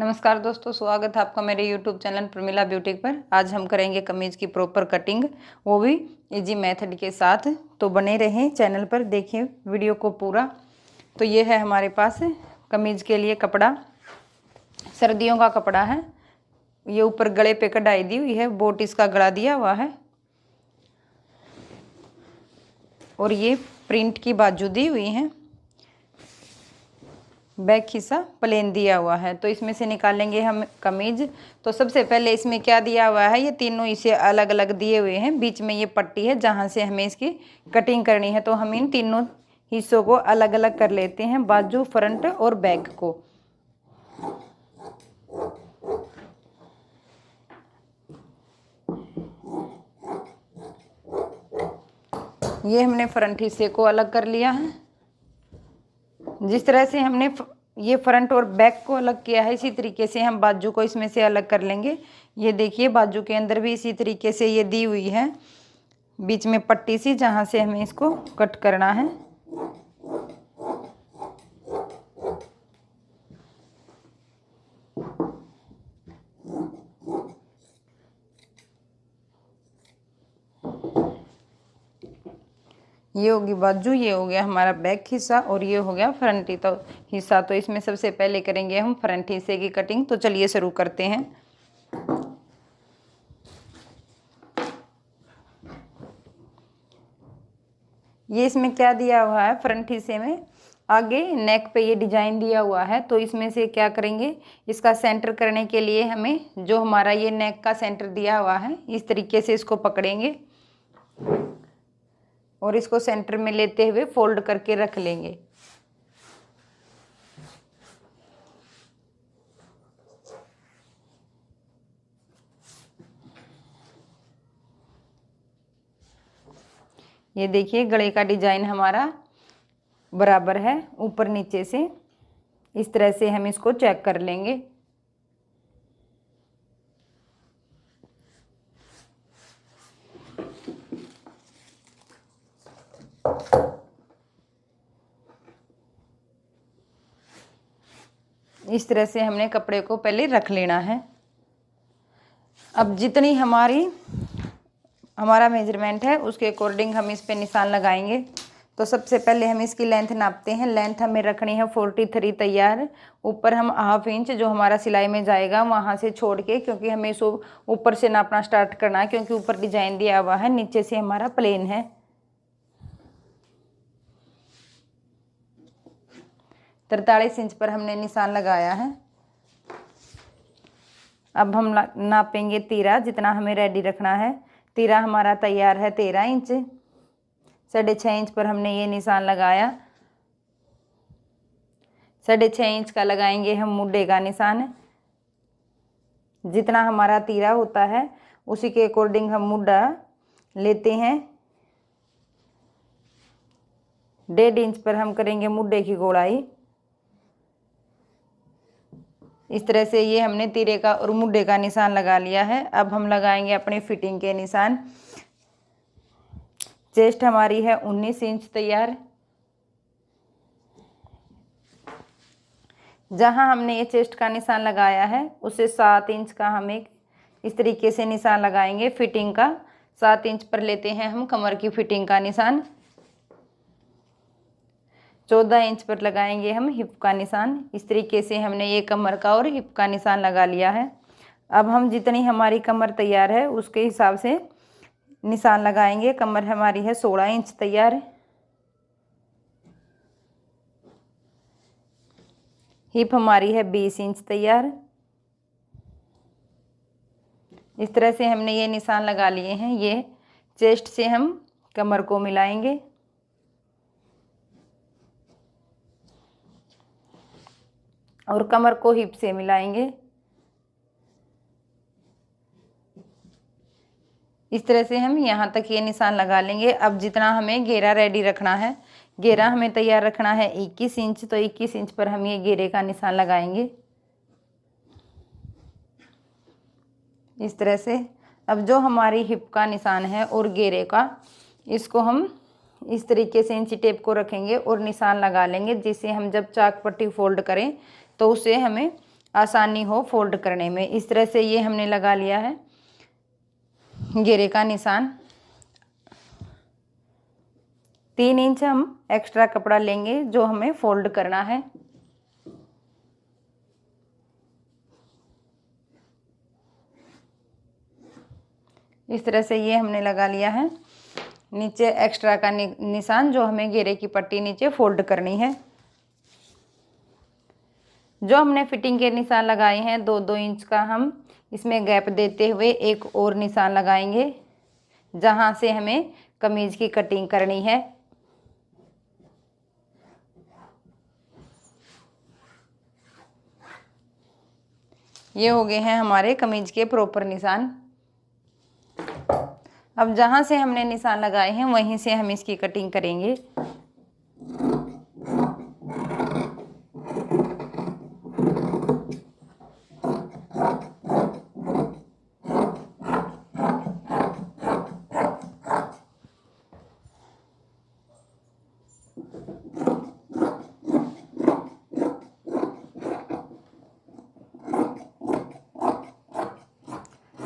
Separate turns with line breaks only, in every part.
नमस्कार दोस्तों, स्वागत है आपका मेरे YouTube चैनल प्रमिला ब्यूटी पर। आज हम करेंगे कमीज की प्रॉपर कटिंग, वो भी इजी मेथड के साथ। तो बने रहें चैनल पर, देखिए वीडियो को पूरा। तो ये है हमारे पास कमीज के लिए कपड़ा, सर्दियों का कपड़ा है। ये ऊपर गले पे कढ़ाई दी हुई है, बोट इसका गला दिया हुआ है और ये प्रिंट की बाजू दी हुई है, बैक हिस्सा प्लेन दिया हुआ है। तो इसमें से निकालेंगे हम कमीज। तो सबसे पहले इसमें क्या दिया हुआ है, ये तीनों इसे अलग अलग दिए हुए हैं। बीच में ये पट्टी है जहाँ से हमें इसकी कटिंग करनी है। तो हम इन तीनों हिस्सों को अलग अलग कर लेते हैं, बाजू, फ्रंट और बैक को। ये हमने फ्रंट हिस्से को अलग कर लिया है। जिस तरह से हमने ये फ्रंट और बैक को अलग किया है, इसी तरीके से हम बाजू को इसमें से अलग कर लेंगे। ये देखिए बाजू के अंदर भी इसी तरीके से ये दी हुई है, बीच में पट्टी सी, जहाँ से हमें इसको कट करना है। ये होगी बाजू, ये हो गया हमारा बैक हिस्सा और ये हो गया फ्रंट हिस्सा। तो इसमें सबसे पहले करेंगे हम फ्रंट हिस्से की कटिंग। तो चलिए शुरू करते हैं। ये इसमें क्या दिया हुआ है, फ्रंट हिस्से में आगे नेक पे ये डिजाइन दिया हुआ है। तो इसमें से क्या करेंगे, इसका सेंटर करने के लिए हमें जो हमारा ये नेक का सेंटर दिया हुआ है, इस तरीके से इसको पकड़ेंगे और इसको सेंटर में लेते हुए फोल्ड करके रख लेंगे। ये देखिए गले का डिजाइन हमारा बराबर है ऊपर नीचे से। इस तरह से हम इसको चेक कर लेंगे। इस तरह से हमने कपड़े को पहले रख लेना है। अब जितनी हमारा मेजरमेंट है उसके अकॉर्डिंग हम इस पे निशान लगाएंगे। तो सबसे पहले हम इसकी लेंथ नापते हैं। लेंथ हमें रखनी है 43 तैयार। ऊपर हम ½ इंच जो हमारा सिलाई में जाएगा वहाँ से छोड़ के, क्योंकि हमें इसको ऊपर से नापना स्टार्ट करना है, क्योंकि ऊपर डिजाइन दिया हुआ है, नीचे से हमारा प्लेन है। 43 इंच पर हमने निशान लगाया है। अब हम नापेंगे तीरा, जितना हमें रेडी रखना है। तीरा हमारा तैयार है 13 इंच। 6.5 इंच पर हमने ये निशान लगाया। 6.5 इंच का लगाएंगे हम मुड्ढे का निशान। जितना हमारा तीरा होता है उसी के अकॉर्डिंग हम मुड्ढा लेते हैं। 1.5 इंच पर हम करेंगे मुड्ढे की गोलाई। इस तरह से ये हमने तीरे का और मुड्ढे का निशान लगा लिया है। अब हम लगाएंगे अपनी फिटिंग के निशान। चेस्ट हमारी है 19 इंच तैयार। जहां हमने ये चेस्ट का निशान लगाया है उसे 7 इंच का हम एक इस तरीके से निशान लगाएंगे फिटिंग का। 7 इंच पर लेते हैं हम कमर की फिटिंग का निशान। 14 इंच पर लगाएंगे हम हिप का निशान। इस तरीके से हमने ये कमर का और हिप का निशान लगा लिया है। अब हम जितनी हमारी कमर तैयार है उसके हिसाब से निशान लगाएंगे। कमर हमारी है 16 इंच तैयार। हिप हमारी है 20 इंच तैयार। इस तरह से हमने ये निशान लगा लिए हैं। ये चेस्ट से हम कमर को मिलाएंगे और कमर को हिप से मिलाएंगे। इस तरह से हम यहाँ तक ये निशान लगा लेंगे। अब जितना हमें घेरा रेडी रखना है, घेरा हमें तैयार रखना है 21 इंच। तो 21 इंच पर हम ये घेरे का निशान लगाएंगे इस तरह से। अब जो हमारी हिप का निशान है और घेरे का, इसको हम इस तरीके से इंची टेप को रखेंगे और निशान लगा लेंगे, जिससे हम जब चाक पट्टी फोल्ड करें तो उसे हमें आसानी हो फोल्ड करने में। इस तरह से ये हमने लगा लिया है घेरे का निशान। 3 इंच हम एक्स्ट्रा कपड़ा लेंगे जो हमें फोल्ड करना है। इस तरह से ये हमने लगा लिया है। नीचे एक्स्ट्रा का निशान जो हमें घेरे की पट्टी नीचे फोल्ड करनी है। जो हमने फिटिंग के निशान लगाए हैं 2-2 इंच का, हम इसमें गैप देते हुए एक और निशान लगाएंगे जहां से हमें कमीज की कटिंग करनी है। ये हो गए हैं हमारे कमीज के प्रॉपर निशान। अब जहां से हमने निशान लगाए हैं वहीं से हम इसकी कटिंग करेंगे।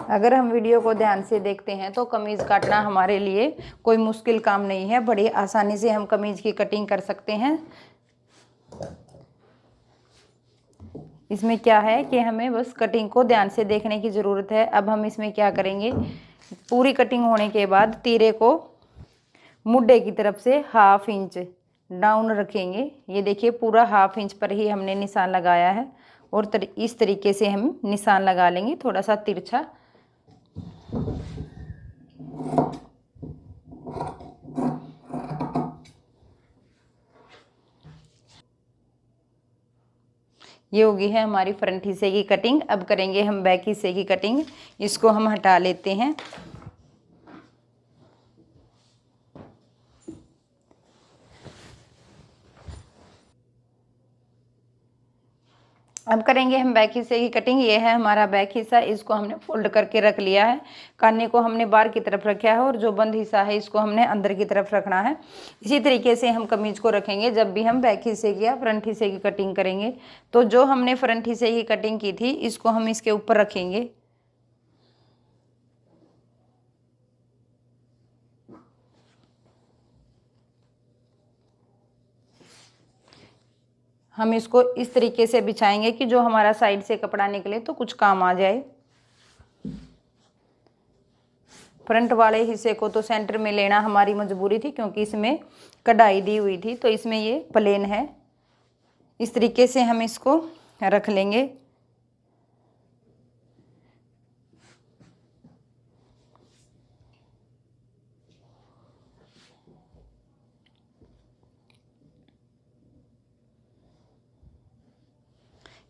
अगर हम वीडियो को ध्यान से देखते हैं तो कमीज काटना हमारे लिए कोई मुश्किल काम नहीं है, बड़ी आसानी से हम कमीज की कटिंग कर सकते हैं। इसमें क्या है कि हमें बस कटिंग को ध्यान से देखने की ज़रूरत है। अब हम इसमें क्या करेंगे, पूरी कटिंग होने के बाद तीरे को मुड्ढे की तरफ से 1/2 इंच डाउन रखेंगे। ये देखिए पूरा 1/2 इंच पर ही हमने निशान लगाया है और इस तरीके से हम निशान लगा लेंगे थोड़ा सा तिरछा। ये होगी है हमारी फ्रंट हिस्से की कटिंग। अब करेंगे हम बैक हिस्से की कटिंग। इसको हम हटा लेते हैं। अब करेंगे हम बैक हिस्से की कटिंग। ये है हमारा बैक हिस्सा, इसको हमने फोल्ड करके रख लिया है। कान्ने को हमने बाहर की तरफ रखा है और जो बंद हिस्सा है इसको हमने अंदर की तरफ रखना है। इसी तरीके से हम कमीज को रखेंगे जब भी हम बैक हिस्से की या फ्रंट हिस्से की कटिंग करेंगे। तो जो हमने फ्रंट हिस्से की कटिंग की थी इसको हम इसके ऊपर रखेंगे। हम इसको इस तरीके से बिछाएंगे कि जो हमारा साइड से कपड़ा निकले तो कुछ काम आ जाए। फ्रंट वाले हिस्से को तो सेंटर में लेना हमारी मजबूरी थी क्योंकि इसमें कढ़ाई दी हुई थी, तो इसमें ये प्लेन है। इस तरीके से हम इसको रख लेंगे।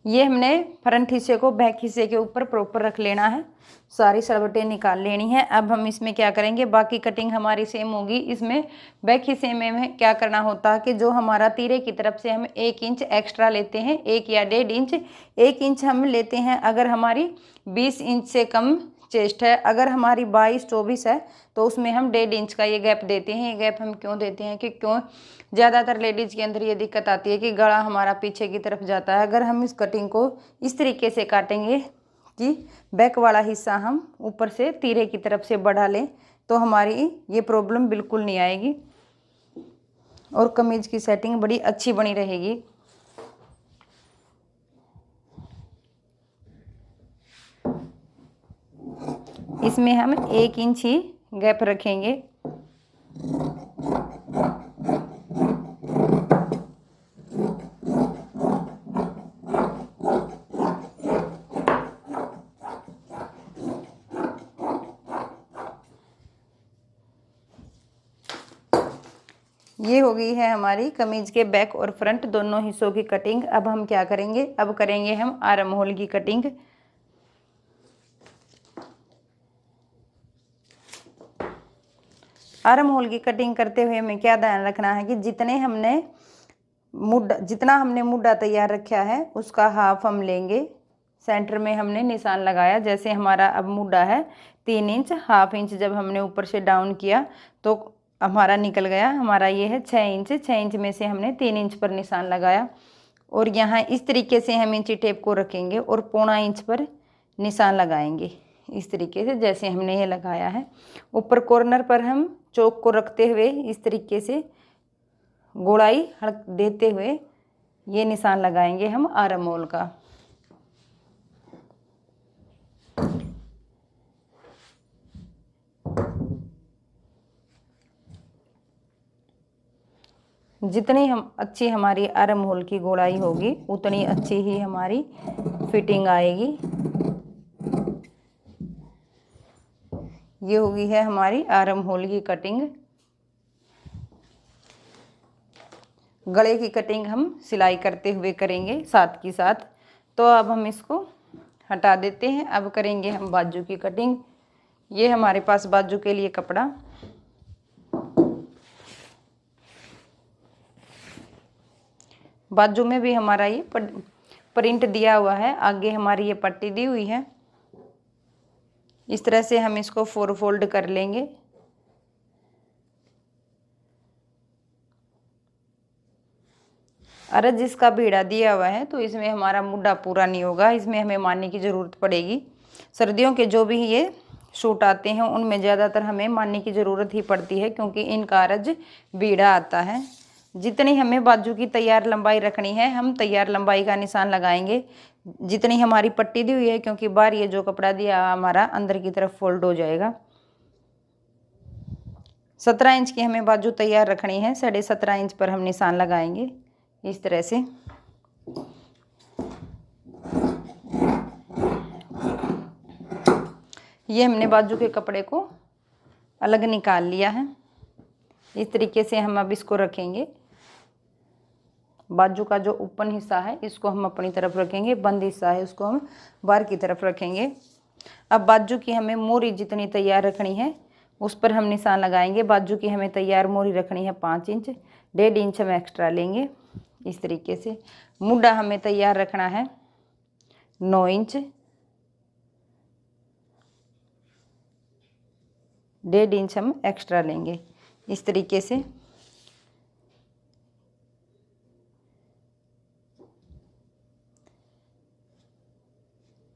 ये हमने फ्रंट हिस्से को बैक हिस्से के ऊपर प्रॉपर रख लेना है, सारी सलवटें निकाल लेनी है। अब हम इसमें क्या करेंगे, बाकी कटिंग हमारी सेम होगी। इसमें बैक हिस्से में हमें क्या करना होता है कि जो हमारा तीरे की तरफ से हम 1 इंच एक्स्ट्रा लेते हैं, 1 या 1.5 इंच, 1 इंच हम लेते हैं अगर हमारी 20 इंच से कम चेस्ट है। अगर हमारी 22-24 है तो उसमें हम 1.5 इंच का ये गैप देते हैं। ये गैप हम क्यों देते हैं कि क्यों ज़्यादातर लेडीज़ के अंदर ये दिक्कत आती है कि गला हमारा पीछे की तरफ जाता है। अगर हम इस कटिंग को इस तरीके से काटेंगे कि बैक वाला हिस्सा हम ऊपर से तीरे की तरफ से बढ़ा लें तो हमारी ये प्रॉब्लम बिल्कुल नहीं आएगी और कमीज की सेटिंग बड़ी अच्छी बनी रहेगी। इसमें हम 1 इंच ही गैप रखेंगे। ये हो गई है हमारी कमीज के बैक और फ्रंट दोनों हिस्सों की कटिंग। अब हम क्या करेंगे, अब करेंगे हम आर्म होल की कटिंग। आर्म होल की कटिंग करते हुए हमें क्या ध्यान रखना है कि जितना हमने मुड्ढा तैयार रखा है उसका हाफ हम लेंगे। सेंटर में हमने निशान लगाया, जैसे हमारा अब मुड्ढा है 3 इंच, 1/2 इंच जब हमने ऊपर से डाउन किया तो हमारा निकल गया, हमारा ये है 6 इंच। 6 इंच में से हमने 3 इंच पर निशान लगाया। और यहाँ इस तरीके से हम इंची टेप को रखेंगे और 0.25 इंच पर निशान लगाएंगे, इस तरीके से जैसे हमने ये लगाया है। ऊपर कॉर्नर पर हम चौक को रखते हुए इस तरीके से गोलाई हल्क देते हुए ये निशान लगाएंगे हम आर्म होल का। जितनी हम अच्छी हमारी आर्म होल की गोलाई होगी उतनी अच्छी ही हमारी फिटिंग आएगी। ये होगी है हमारी आर्म होल की कटिंग। गले की कटिंग हम सिलाई करते हुए करेंगे साथ की साथ। तो अब हम इसको हटा देते हैं। अब करेंगे हम बाजू की कटिंग। ये हमारे पास बाजू के लिए कपड़ा, बाजू में भी हमारा ये प्रिंट दिया हुआ है, आगे हमारी ये पट्टी दी हुई है। इस तरह से हम इसको 4 फोल्ड कर लेंगे। अरे जिसका बीड़ा दिया हुआ है तो इसमें हमारा मुड्ढा पूरा नहीं होगा, इसमें हमें मानने की ज़रूरत पड़ेगी। सर्दियों के जो भी ये सूट आते हैं उनमें ज़्यादातर हमें मानने की ज़रूरत ही पड़ती है, क्योंकि इनका अरज बीड़ा आता है। जितनी हमें बाजू की तैयार लंबाई रखनी है हम तैयार लंबाई का निशान लगाएंगे। जितनी हमारी पट्टी दी हुई है, क्योंकि बाहर ये जो कपड़ा दिया हमारा अंदर की तरफ फोल्ड हो जाएगा। 17 इंच की हमें बाजू तैयार रखनी है, 17.5 इंच पर हम निशान लगाएंगे इस तरह से। ये हमने बाजू के कपड़े को अलग निकाल लिया है। इस तरीके से हम अब इसको रखेंगे। बाजू का जो ओपन हिस्सा है इसको हम अपनी तरफ रखेंगे, बंद हिस्सा है उसको हम बाहर की तरफ रखेंगे। अब बाजू की हमें मोरी जितनी तैयार रखनी है उस पर हम निशान लगाएंगे। बाजू की हमें तैयार मोरी रखनी है 5 इंच, 1.5 इंच हम एक्स्ट्रा लेंगे इस तरीके से। मुड्ढा हमें तैयार रखना है 9 इंच, 1.5 इंच हम एक्स्ट्रा लेंगे इस तरीके से।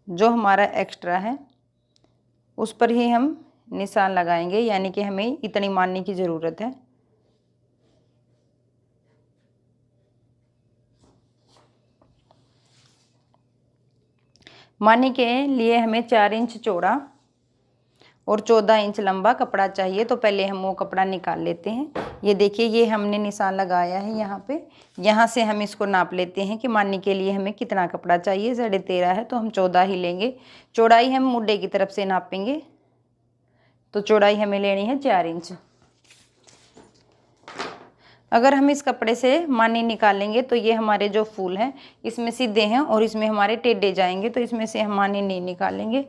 जो हमारा एक्स्ट्रा है उस पर ही हम निशान लगाएंगे, यानी कि हमें इतनी मानने की ज़रूरत है। मानने के लिए हमें 4 इंच चौड़ा और 14 इंच लंबा कपड़ा चाहिए। तो पहले हम वो कपड़ा निकाल लेते हैं। ये देखिए ये हमने निशान लगाया है यहाँ पे। यहाँ से हम इसको नाप लेते हैं कि मानने के लिए हमें कितना कपड़ा चाहिए। 13.5 है तो हम 14 ही लेंगे। चौड़ाई हम मुड्ढे की तरफ से नापेंगे, तो चौड़ाई हमें लेनी है 4 इंच। अगर हम इस कपड़े से मानी निकालेंगे तो ये हमारे जो फूल हैं इसमें सीधे हैं और इसमें हमारे टेढ़े जाएंगे, तो इसमें से हम मानी नहीं निकालेंगे।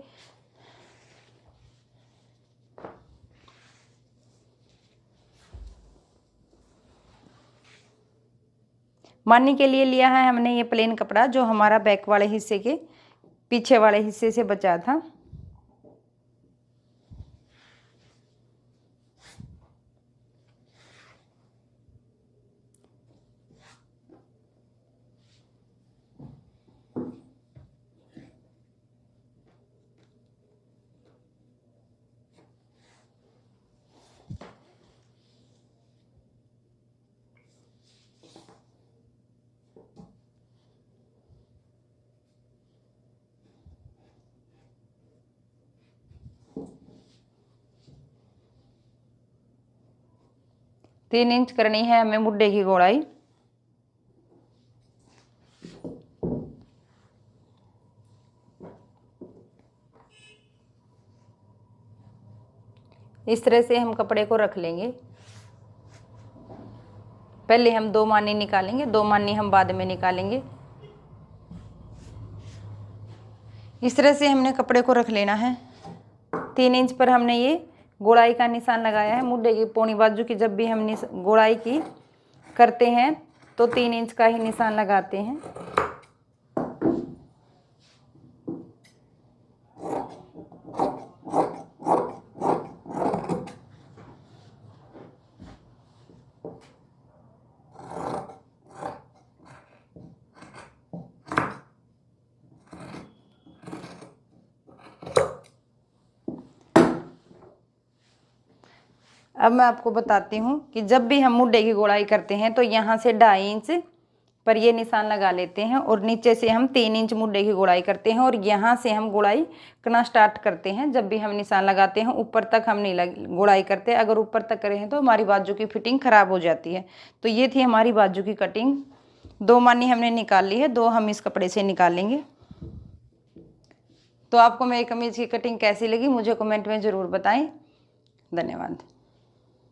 मानी के लिए लिया है हमने ये प्लेन कपड़ा जो हमारा बैक वाले हिस्से के पीछे वाले हिस्से से बचा था। तीन इंच करनी है हमें मुड्ढे की गोलाई। इस तरह से हम कपड़े को रख लेंगे। पहले हम 2 मानी निकालेंगे, 2 मानी हम बाद में निकालेंगे। इस तरह से हमने कपड़े को रख लेना है। 3 इंच पर हमने ये गोलाई का निशान लगाया है। मुड्ढे की पौनी बाजू की जब भी हम गोलाई की करते हैं तो 3 इंच का ही निशान लगाते हैं। अब मैं आपको बताती हूँ कि जब भी हम मुड्ढे की गोलाई करते हैं तो यहाँ से 2.5 इंच पर ये निशान लगा लेते हैं और नीचे से हम 3 इंच मुड्ढे की गोलाई करते हैं और यहाँ से हम गोलाई करना स्टार्ट करते हैं। जब भी हम निशान लगाते हैं ऊपर तक हम नहीं गोलाई करते, अगर ऊपर तक करें तो हमारी बाजू की फिटिंग खराब हो जाती है। तो ये थी हमारी बाजू की कटिंग। 2 मानी हमने निकाल ली है, 2 हम इस कपड़े से निकालेंगे। तो आपको मेरी कमीज की कटिंग कैसी लगी मुझे कमेंट में ज़रूर बताएं। धन्यवाद।